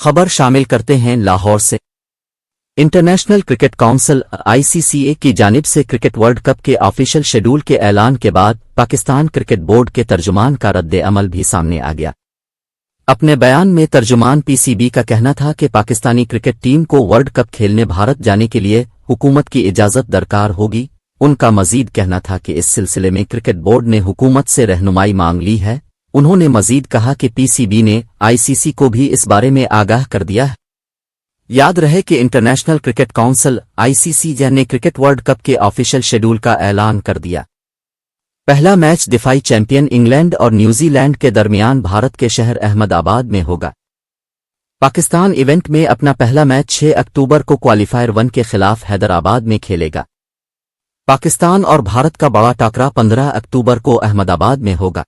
खबर शामिल करते हैं लाहौर से। इंटरनेशनल क्रिकेट काउंसिल (ICCA) की जानिब से क्रिकेट वर्ल्ड कप के ऑफिशियल शेड्यूल के ऐलान के बाद पाकिस्तान क्रिकेट बोर्ड के तर्जुमान का रद्द-ए-अमल भी सामने आ गया। अपने बयान में तर्जुमान PCB का कहना था कि पाकिस्तानी क्रिकेट टीम को वर्ल्ड कप खेलने भारत जाने के लिए हुकूमत की इजाज़त दरकार होगी। उनका मजीद कहना था कि इस सिलसिले में क्रिकेट बोर्ड ने हुकूमत से रहनुमाई मांग ली है। उन्होंने मजीद कहा कि PCB ने ICC को भी इस बारे में आगाह कर दिया है। याद रहे कि इंटरनेशनल क्रिकेट काउंसिल (ICCA) ने क्रिकेट वर्ल्ड कप के ऑफिशियल शेड्यूल का ऐलान कर दिया। पहला मैच दिफाई चैंपियन इंग्लैंड और न्यूजीलैंड के दरमियान भारत के शहर अहमदाबाद में होगा। पाकिस्तान इवेंट में अपना पहला मैच 6 अक्टूबर को क्वालिफायर 1 के खिलाफ हैदराबाद में खेलेगा। पाकिस्तान और भारत का बड़ा टाकरा 15 अक्टूबर को अहमदाबाद में होगा।